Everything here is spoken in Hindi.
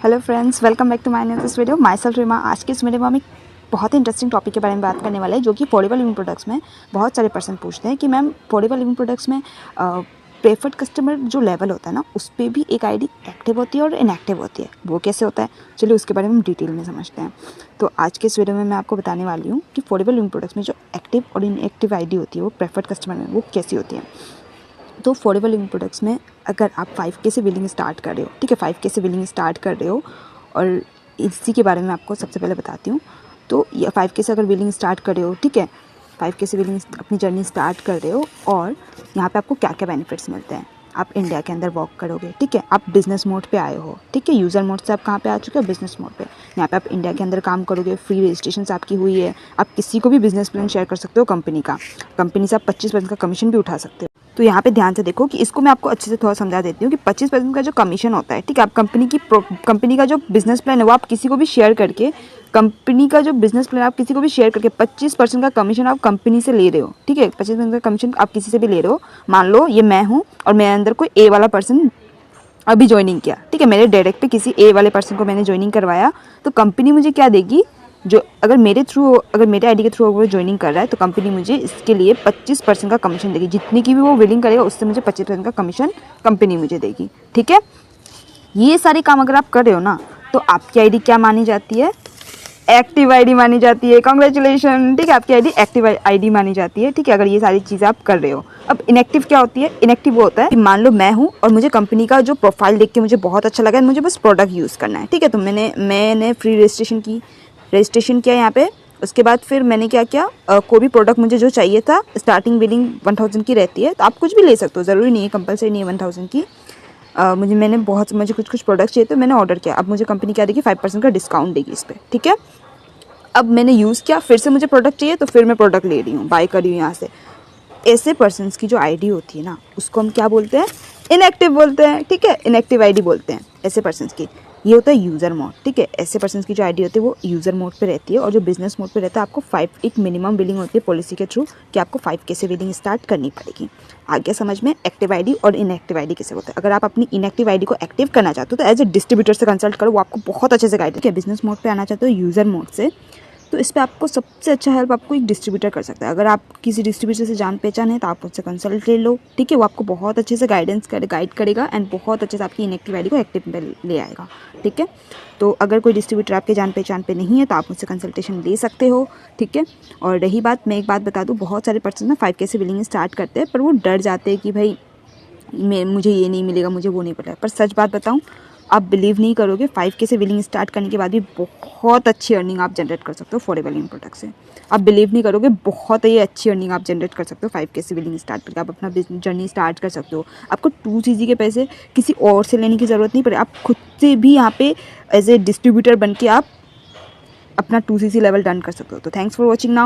Hello friends, welcome back to my new this video. Myself Reema. आज की इस वीडियो में हम एक बहुत ही इंटरेस्टिंग टॉपिक के बारे में बात करने वाले हैं, जो कि अफोर्डेबल लिविंग प्रोडक्ट्स में बहुत सारे पर्सन पूछते हैं कि मैम अफोर्डेबल लिविंग प्रोडक्ट्स में प्रेफर्ड कस्टमर जो लेवल होता है ना, उस पर भी एक आईडी एक्टिव होती है और इनएक्टिव होती है। वो कैसे होता है, चलिए उसके बारे में हम डिटेल में समझते हैं। तो आज के इस वीडियो में मैं आपको बताने वाली हूँ कि अफोर्डेबल लिविंग प्रोडक्ट्स में जो एक्टिव और इनएक्टिव आईडी होती है वो प्रेफर्ड कस्टमर में वो कैसी होती है। तो अफोर्डेबल लिविंग प्रोडक्ट्स में अगर आप 5K से बिलिंग स्टार्ट कर रहे हो, ठीक है, 5K से बिलिंग स्टार्ट कर रहे हो, और इसी के बारे में आपको सबसे पहले बताती हूँ। तो ये 5K से अगर बिलिंग स्टार्ट कर रहे हो, ठीक है, 5K से बिलिंग अपनी जर्नी स्टार्ट कर रहे हो, और यहाँ पे आपको क्या क्या बेनिफिट्स मिलते हैं। आप इंडिया के अंदर वॉक करोगे, ठीक है, आप बिजनेस मोड पे आए हो, ठीक है, यूज़र मोड से आप कहाँ पे आ चुके हो, बिजनेस मोड पे। यहाँ पे आप इंडिया के अंदर काम करोगे, फ्री रजिस्ट्रेशन आपकी हुई है, आप किसी को भी बिजनेस प्लान शेयर कर सकते हो कंपनी का। कंपनी से आप 25% का कमीशन भी उठा सकते हो। तो यहाँ पे ध्यान से देखो कि इसको मैं आपको अच्छे से थोड़ा समझा देती हूँ कि 25% का जो कमीशन होता है, ठीक है, आप कंपनी का जो बिजनेस प्लान है वो आप किसी को भी शेयर करके, कंपनी का जो बिजनेस प्लान आप किसी को भी शेयर करके 25% का कमीशन आप कंपनी से ले रहे हो, ठीक है, 25% का कमीशन आप किसी से भी ले रहे हो। मान लो ये मैं हूँ और मेरे अंदर कोई ए वाला पर्सन अभी ज्वाइनिंग किया, ठीक है, मेरे डायरेक्ट पे किसी ए वाले पर्सन को मैंने ज्वाइनिंग करवाया, तो कंपनी मुझे क्या देगी, जो अगर मेरे आईडी के थ्रू वो ज्वाइनिंग कर रहा है तो कंपनी मुझे इसके लिए 25% का कमीशन देगी। जितनी की भी वो बिलिंग करेगा उससे मुझे 25% का कमीशन कंपनी मुझे देगी, ठीक है। ये सारे काम अगर आप कर रहे हो ना, तो आपकी आईडी क्या मानी जाती है, एक्टिव आईडी मानी जाती है। कांग्रेचुलेशन, ठीक है, आपकी आईडी एक्टिव आईडी मानी जाती है, ठीक है, अगर ये सारी चीज़ें आप कर रहे हो। अब इनएक्टिव क्या होती है, इनएक्टिव वो होता है कि मान लो मैं हूँ और मुझे कंपनी का जो प्रोफाइल देख के मुझे बहुत अच्छा लगा है, मुझे बस प्रोडक्ट यूज़ करना है, ठीक है, तो मैंने फ्री रजिस्ट्रेशन किया यहाँ पे। उसके बाद फिर मैंने क्या किया, कोई भी प्रोडक्ट मुझे जो चाहिए था, स्टार्टिंग बिलिंग 1000 की रहती है, तो आप कुछ भी ले सकते हो, ज़रूरी नहीं है, कंपलसरी नहीं है 1000 की। मुझे कुछ प्रोडक्ट चाहिए तो मैंने ऑर्डर किया। अब मुझे कंपनी क्या देगी, 5% का डिस्काउंट देगी इस पर, ठीक है। अब मैंने यूज़ किया, फिर से मुझे प्रोडक्ट चाहिए तो फिर मैं प्रोडक्ट ले रही हूँ, बाय कर रही हूँ यहाँ से। ऐसे पर्सन्स की जो आईडी होती है ना, उसको हम क्या बोलते हैं, इनएक्टिव बोलते हैं, ठीक है, इनएक्टिव आईडी बोलते हैं ऐसे पर्सन्स की। ये होता है यूज़र मोड, ठीक है, ऐसे पर्सन्स की जो आईडी होती है वो यूज़र मोड पे रहती है, और जो बिजनेस मोड पे रहता है आपको एक मिनिमम बिलिंग होती है पॉलिसी के थ्रू कि आपको 5K से बिलिंग स्टार्ट करनी पड़ेगी। आगे समझ में एक्टिव आईडी और इनएक्टिव आईडी कैसे होता है। अगर आप अपनी इनएक्टिव आईडी को एक्टिव करना चाहते हो तो एज ए डिस्ट्रीब्यूटर से कंसल्ट करो, वो आपको बहुत अच्छे से गाइड है। बिजनेस मोड पर आना चाहते हो यूज़र मोड से, तो इस पे आपको सबसे अच्छा हेल्प आपको एक डिस्ट्रीब्यूटर कर सकता है। अगर आप किसी डिस्ट्रीब्यूटर से जान पहचान है तो आप उससे कंसल्ट ले लो, ठीक है, वो आपको बहुत अच्छे से गाइड करेगा एंड बहुत अच्छे से आपकी इनएक्टिव आईडी को एक्टिव में ले आएगा, ठीक है। तो अगर कोई डिस्ट्रीब्यूटर आपके जान पहचान पे नहीं है तो आप मुझसे कंसल्टेशन ले सकते हो, ठीक है। और रही बात, मैं एक बात बता दूँ, बहुत सारे पर्सन ना 5K से बिलिंग स्टार्ट करते हैं, पर वो डर जाते हैं कि भाई मुझे ये नहीं मिलेगा, मुझे वो नहीं मिलेगा। पर सच बात बताऊँ, आप बिलीव नहीं करोगे, 5K से बिलिंग स्टार्ट करने के बाद भी बहुत अच्छी अर्निंग आप जनरेट कर सकते हो अफोर्डेबल लिविंग प्रोडक्ट से। आप बिलीव नहीं करोगे, बहुत ही अच्छी अर्निंग आप जनरेट कर सकते हो 5K से बिलिंग स्टार्ट करके। आप अपना बिजनेस जर्नी स्टार्ट कर सकते हो। आपको 2CC के पैसे किसी और से लेने की ज़रूरत नहीं पड़े, आप खुद से भी यहाँ पे एज ए डिस्ट्रीब्यूटर बन के आप अपना 2CC लेवल डन कर सकते हो। तो थैंक्स फॉर वॉचिंग नाउ।